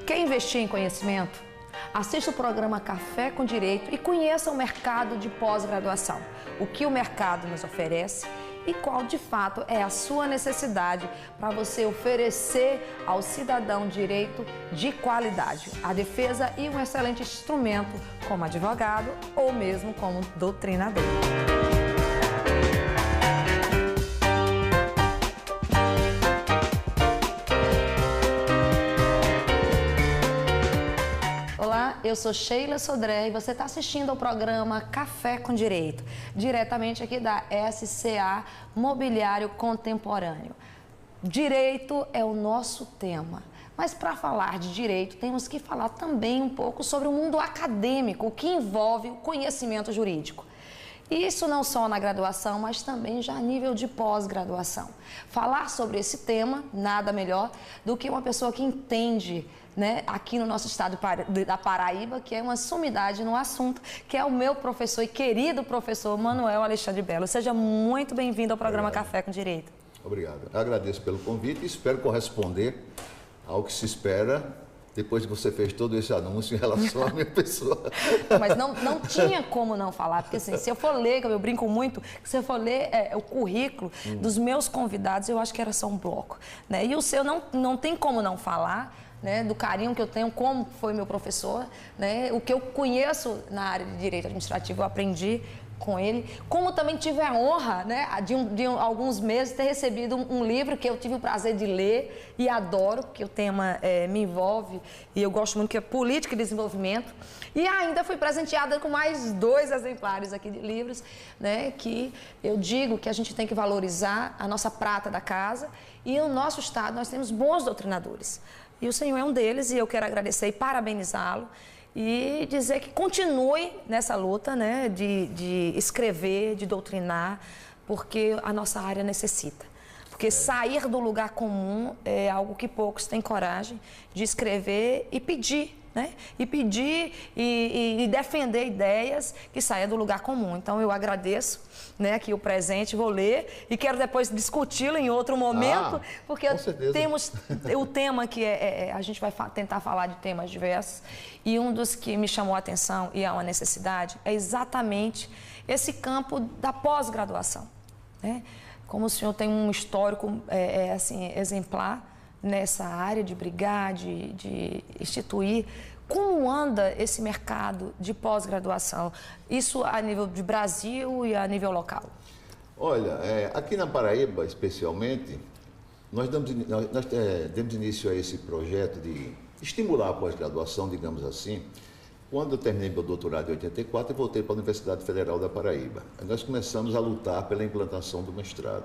Quer investir em conhecimento? Assista o programa Café com Direito e conheça o mercado de pós-graduação. O que o mercado nos oferece e qual de fato é a sua necessidade para você oferecer ao cidadão direito de qualidade, a defesa e um excelente instrumento como advogado ou mesmo como doutrinador. Olá, eu sou Sheila Sodré e você está assistindo ao programa Café com Direito, diretamente aqui da SCA Mobiliário Contemporâneo. Direito é o nosso tema, mas para falar de direito temos que falar também um pouco sobre o mundo acadêmico, o que envolve o conhecimento jurídico. Isso não só na graduação, mas também já a nível de pós-graduação. Falar sobre esse tema, nada melhor do que uma pessoa que entende, né, aqui no nosso estado da Paraíba, que é uma sumidade no assunto, que é o meu professor e querido professor Manuel Alexandre Belo. Seja muito bem-vindo ao programa Café com Direito. Obrigado. Agradeço pelo convite e espero corresponder ao que se espera depois que você fez todo esse anúncio em relação à minha pessoa. Mas não tinha como não falar, porque assim, se eu for ler, eu brinco muito, se eu for ler o currículo dos meus convidados, eu acho que era só um bloco, né? E o seu não tem como não falar, né, do carinho que eu tenho, como foi meu professor, né, o que eu conheço na área de direito administrativo, eu aprendi com ele, como também tive a honra, né, de alguns meses ter recebido um livro que eu tive o prazer de ler e adoro, porque o tema me envolve e eu gosto muito, que é Política e Desenvolvimento, e ainda fui presenteada com mais 2 exemplares aqui de livros, né, que eu digo que a gente tem que valorizar a nossa prata da casa e no nosso estado nós temos bons doutrinadores. E o senhor é um deles e eu quero agradecer e parabenizá-lo e dizer que continue nessa luta, né, de escrever, de doutrinar, porque a nossa área necessita. Porque sair do lugar comum é algo que poucos têm coragem de escrever e pedir, né? E pedir e defender ideias que saiam do lugar comum. Então eu agradeço, né, aqui o presente, vou ler e quero depois discuti-lo em outro momento, porque temos o tema que a gente vai tentar falar de temas diversos e um dos que me chamou a atenção e há uma necessidade é exatamente esse campo da pós-graduação, né? Como o senhor tem um histórico assim, exemplar nessa área de brigar, de instituir, como anda esse mercado de pós-graduação? Isso a nível de Brasil e a nível local? Olha, aqui na Paraíba, especialmente, nós demos início a esse projeto de estimular a pós-graduação, digamos assim, quando eu terminei meu doutorado em 84 e voltei para a Universidade Federal da Paraíba. Nós começamos a lutar pela implantação do mestrado.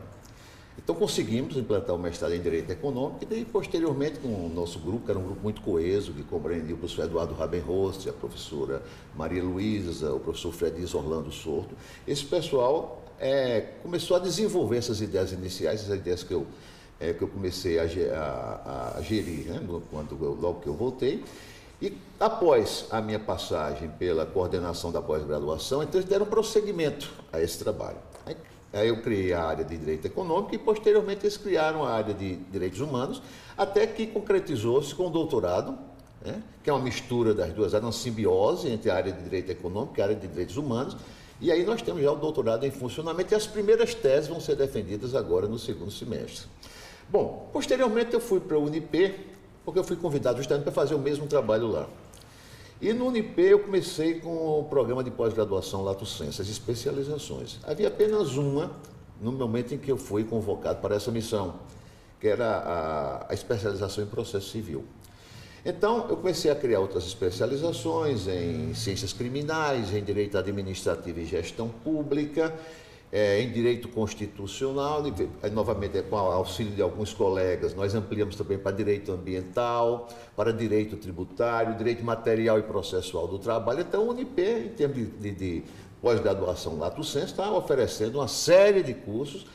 Então conseguimos implantar o mestrado em Direito Econômico e daí posteriormente com o nosso grupo, que era um grupo muito coeso, que compreendia o professor Eduardo Rabenhost, a professora Maria Luísa, o professor Fredis Orlando Sorto, esse pessoal começou a desenvolver essas ideias iniciais, essas ideias que eu comecei a gerir, né, logo que eu voltei. E após a minha passagem pela coordenação da pós-graduação, então eles deram prosseguimento a esse trabalho. Aí eu criei a área de Direito Econômico e posteriormente eles criaram a área de Direitos Humanos, até que concretizou-se com o doutorado, né, que é uma mistura das duas áreas, uma simbiose entre a área de Direito Econômico e a área de Direitos Humanos. E aí nós temos já o doutorado em funcionamento e as primeiras teses vão ser defendidas agora no segundo semestre. Bom, posteriormente eu fui para a Unip, porque eu fui convidado justamente para fazer o mesmo trabalho lá. E no Unip eu comecei com o programa de pós-graduação Lato Sensu, as especializações. Havia apenas uma no momento em que eu fui convocado para essa missão, que era a especialização em processo civil. Então eu comecei a criar outras especializações em ciências criminais, em direito administrativo e gestão pública, em direito constitucional, e, novamente com o auxílio de alguns colegas, nós ampliamos também para direito ambiental, para direito tributário, direito material e processual do trabalho. Então o Unip, em termos de pós-graduação Lato Sensu, está oferecendo uma série de cursos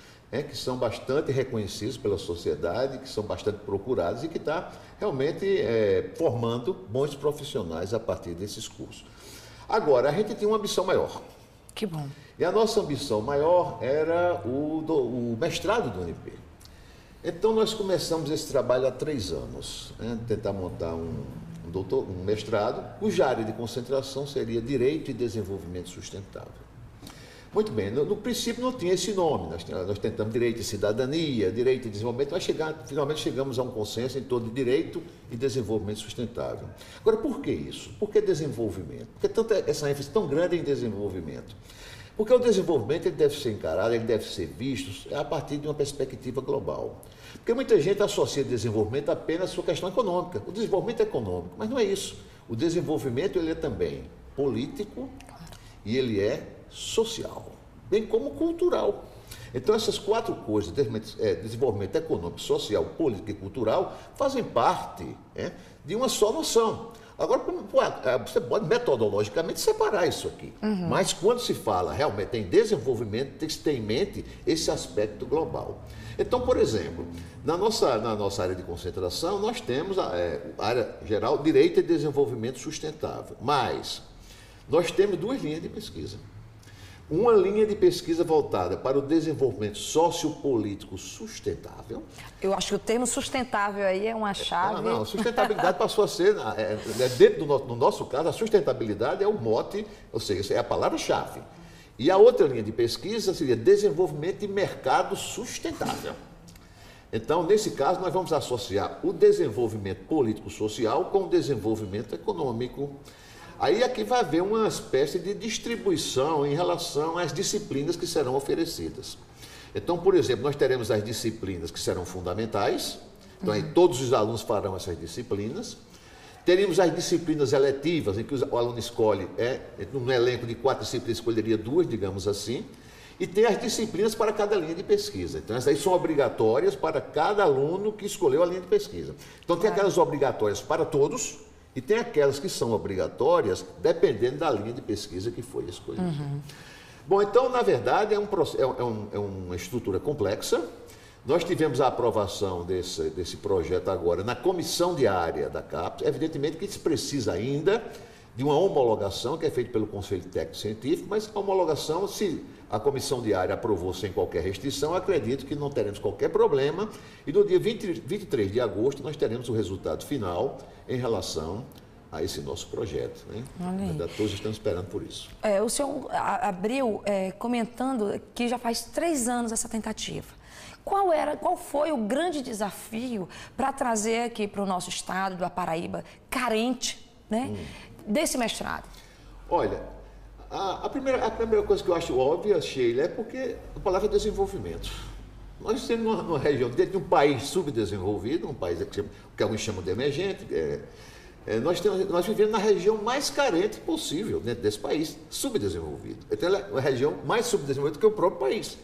que são bastante reconhecidos pela sociedade, que são bastante procurados e que está realmente formando bons profissionais a partir desses cursos. Agora, a gente tinha uma ambição maior. Que bom. E a nossa ambição maior era o mestrado do Unip. Então nós começamos esse trabalho há 3 anos, tentar montar um mestrado, cuja área de concentração seria Direito e Desenvolvimento Sustentável. Muito bem, no princípio não tinha esse nome, nós tentamos Direito e Cidadania, Direito e Desenvolvimento, mas finalmente chegamos a um consenso em torno de Direito e Desenvolvimento Sustentável. Agora, por que isso? Por que desenvolvimento? Por que essa ênfase tão grande em desenvolvimento? Porque o desenvolvimento ele deve ser encarado, ele deve ser visto a partir de uma perspectiva global. Porque muita gente associa desenvolvimento apenas à sua questão econômica. O desenvolvimento é econômico, mas não é isso. O desenvolvimento ele é também político e ele é social, bem como cultural. Então essas quatro coisas, desenvolvimento econômico, social, político e cultural, fazem parte de uma só noção. Agora, você pode metodologicamente separar isso aqui, mas quando se fala realmente em desenvolvimento, tem que ter em mente esse aspecto global. Então, por exemplo, na nossa área de concentração, nós temos a área geral, Direito e Desenvolvimento Sustentável, mas nós temos duas linhas de pesquisa. Uma linha de pesquisa voltada para o desenvolvimento sociopolítico sustentável. Eu acho que o termo sustentável aí é uma chave. Não, sustentabilidade passou a ser, dentro do nosso caso, a sustentabilidade é o mote, ou seja, é a palavra-chave. E a outra linha de pesquisa seria desenvolvimento e mercado sustentável. Então, nesse caso, nós vamos associar o desenvolvimento político-social com o desenvolvimento econômico. Aí aqui vai haver uma espécie de distribuição em relação às disciplinas que serão oferecidas. Então, por exemplo, nós teremos as disciplinas que serão fundamentais, então aí todos os alunos farão essas disciplinas. Teremos as disciplinas eletivas, em que o aluno escolhe, num elenco de 4 disciplinas, escolheria 2, digamos assim, e tem as disciplinas para cada linha de pesquisa. Então, essas aí são obrigatórias para cada aluno que escolheu a linha de pesquisa. Então, tem aquelas obrigatórias para todos, e tem aquelas que são obrigatórias, dependendo da linha de pesquisa que foi escolhida. Bom, então, na verdade, é uma estrutura complexa. Nós tivemos a aprovação desse projeto agora na comissão diária da CAPES. Evidentemente que se precisa ainda de uma homologação, que é feita pelo Conselho Técnico Científico, mas a homologação, se a comissão diária aprovou sem qualquer restrição, acredito que não teremos qualquer problema. E no dia 23 de agosto nós teremos o resultado final em relação a esse nosso projeto. Todos estamos esperando por isso. O senhor abriu comentando que já faz 3 anos essa tentativa. Qual foi o grande desafio para trazer aqui para o nosso estado, da Paraíba, carente, desse mestrado? Olha, a primeira coisa que eu acho óbvia, Sheila, é porque a palavra é desenvolvimento. Nós estamos numa região, dentro de um país subdesenvolvido, um país que alguns chamam de emergente, nós vivemos na região mais carente possível dentro desse país, subdesenvolvido. Então, ela é uma região mais subdesenvolvida que o próprio país.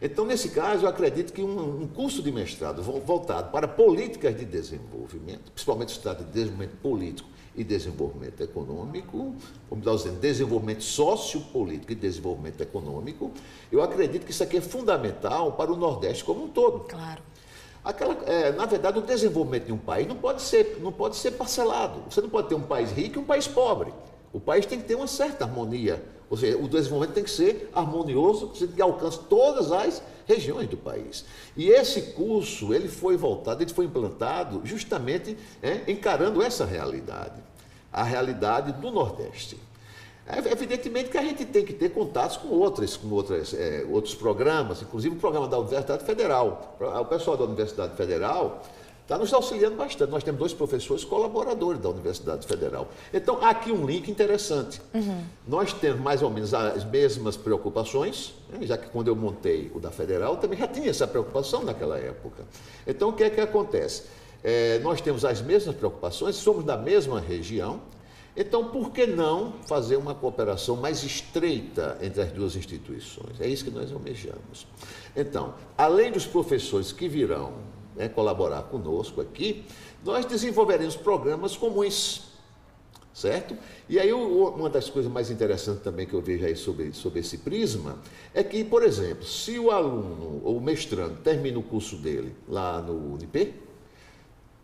Então, nesse caso, eu acredito que um curso de mestrado voltado para políticas de desenvolvimento, principalmente se trata de desenvolvimento político e desenvolvimento econômico, vamos dar dizendo, desenvolvimento sociopolítico e desenvolvimento econômico, eu acredito que isso aqui é fundamental para o Nordeste como um todo. Claro. Na verdade, o desenvolvimento de um país não pode ser parcelado. Você não pode ter um país rico e um país pobre. O país tem que ter uma certa harmonia. Ou seja, o desenvolvimento tem que ser harmonioso, que alcance todas as regiões do país. E esse curso, ele foi implantado justamente encarando essa realidade, a realidade do Nordeste. Evidentemente que a gente tem que ter contatos com outros programas, inclusive o programa da Universidade Federal. O pessoal da Universidade Federal está nos auxiliando bastante. Nós temos 2 professores colaboradores da Universidade Federal. Então, há aqui um link interessante. Nós temos mais ou menos as mesmas preocupações, já que quando eu montei o da Federal, também já tinha essa preocupação naquela época. Então, o que é que acontece? Nós temos as mesmas preocupações, somos da mesma região. Então, por que não fazer uma cooperação mais estreita entre as 2 instituições? É isso que nós almejamos. Então, além dos professores que virão colaborar conosco aqui, nós desenvolveremos programas comuns, certo? E aí uma das coisas mais interessantes também que eu vejo aí sobre esse prisma é que, por exemplo, se o aluno ou o mestrando termina o curso dele lá no UNIP,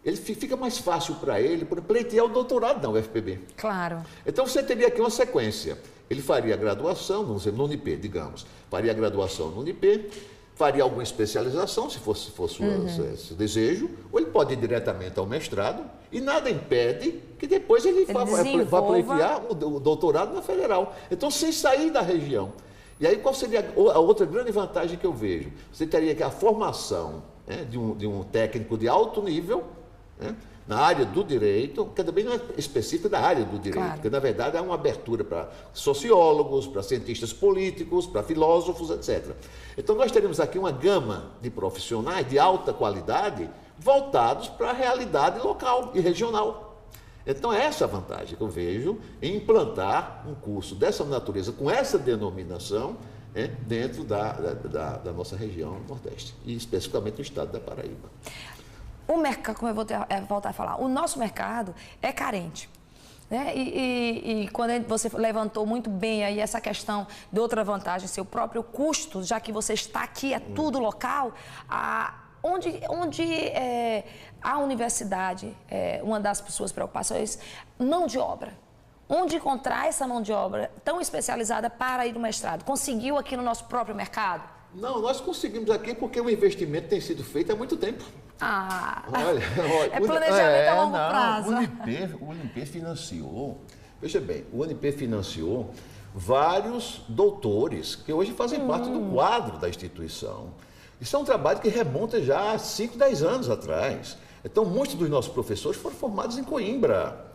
ele fica mais fácil para ele pleitear o doutorado na UFPB. Claro. Então você teria aqui uma sequência. Ele faria a graduação, vamos dizer, no UNIP, digamos, faria a graduação no UNIP, faria alguma especialização, se for seu desejo, ou ele pode ir diretamente ao mestrado, e nada impede que depois ele vá pleitear o doutorado na federal. Então, sem sair da região. E aí, qual seria a outra grande vantagem que eu vejo? Você teria que a formação, né, de um técnico de alto nível, né, na área do direito, que também não é específica da área do direito, claro, porque, na verdade, é uma abertura para sociólogos, para cientistas políticos, para filósofos, etc. Então, nós teremos aqui uma gama de profissionais de alta qualidade voltados para a realidade local e regional. Então, é essa a vantagem que eu vejo em implantar um curso dessa natureza, com essa denominação, né, dentro da nossa região Nordeste, e especificamente no estado da Paraíba. O mercado, como eu vou voltar a falar, o nosso mercado é carente. Né? E quando você levantou muito bem aí essa questão de outra vantagem, seu próprio custo, já que você está aqui, é tudo local, onde a universidade, uma das suas preocupações, mão de obra. Onde encontrar essa mão de obra tão especializada para ir no mestrado? Conseguiu aqui no nosso próprio mercado? Não, nós conseguimos aqui porque o investimento tem sido feito há muito tempo. Olha, é planejamento a longo prazo. O UNP financiou, veja bem, o UNP financiou vários doutores que hoje fazem parte do quadro da instituição. Isso é um trabalho que remonta já a 5, 10 anos atrás. Então, muitos dos nossos professores foram formados em Coimbra.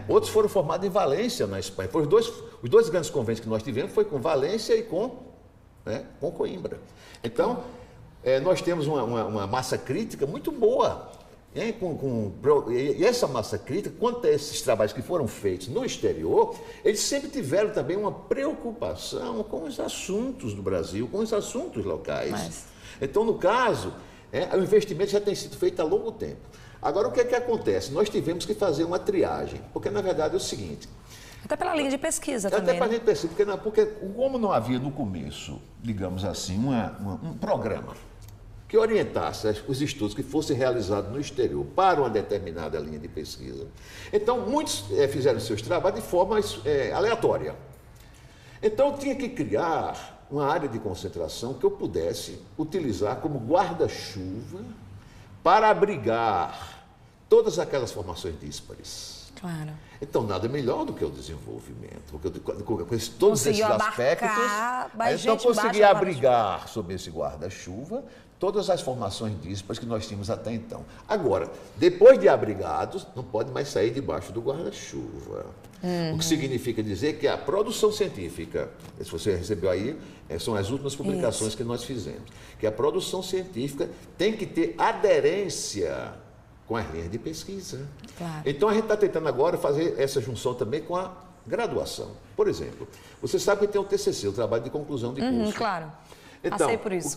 Outros foram formados em Valência, na Espanha. Os dois grandes convênios que nós tivemos foi com Valência e com Coimbra. Então, nós temos uma massa crítica muito boa. E essa massa crítica, quanto a esses trabalhos que foram feitos no exterior, eles sempre tiveram também uma preocupação com os assuntos do Brasil, com os assuntos locais. Então, no caso, o investimento já tem sido feito há longo tempo. Agora, o que é que acontece? Nós tivemos que fazer uma triagem, porque, na verdade, é o seguinte... Até pela linha de pesquisa também. Até para a linha de pesquisa, porque como não havia no começo, digamos assim, um programa que orientasse os estudos que fossem realizados no exterior para uma determinada linha de pesquisa, então muitos fizeram seus trabalhos de forma aleatória. Então eu tinha que criar uma área de concentração que eu pudesse utilizar como guarda-chuva para abrigar todas aquelas formações díspares. Claro. Então, nada melhor do que o desenvolvimento, porque todos esses aspectos, então consegui abrigar sob esse guarda-chuva todas as formações díspares que nós tínhamos até então. Agora, depois de abrigados, não pode mais sair debaixo do guarda-chuva. O que significa dizer que a produção científica, se você recebeu aí, são as últimas publicações que nós fizemos, que a produção científica tem que ter aderência com as linhas de pesquisa. Claro. Então, a gente está tentando agora fazer essa junção também com a graduação. Por exemplo, você sabe que tem o TCC, o trabalho de conclusão de curso. Claro. Então, passei por isso.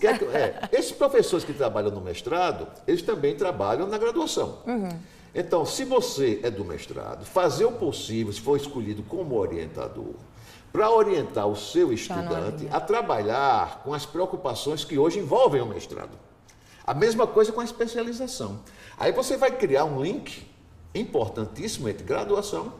Esses professores que trabalham no mestrado, eles também trabalham na graduação. Então, se você é do mestrado, fazer o possível, se for escolhido como orientador, para orientar o seu estudante a trabalhar com as preocupações que hoje envolvem o mestrado. A mesma coisa com a especialização. Aí você vai criar um link importantíssimo entre graduação,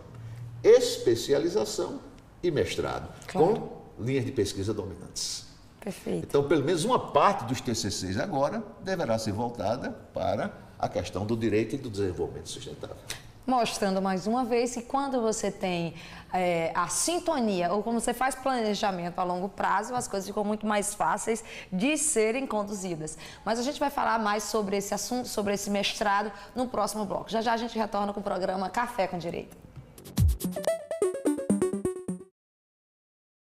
especialização e mestrado, com linhas de pesquisa dominantes. Perfeito. Então, pelo menos uma parte dos TCCs agora deverá ser voltada para a questão do direito e do desenvolvimento sustentável. Mostrando mais uma vez que quando você tem a sintonia, ou quando você faz planejamento a longo prazo, as coisas ficam muito mais fáceis de serem conduzidas. Mas a gente vai falar mais sobre esse assunto, sobre esse mestrado, no próximo bloco. Já já a gente retorna com o programa Café com Direito.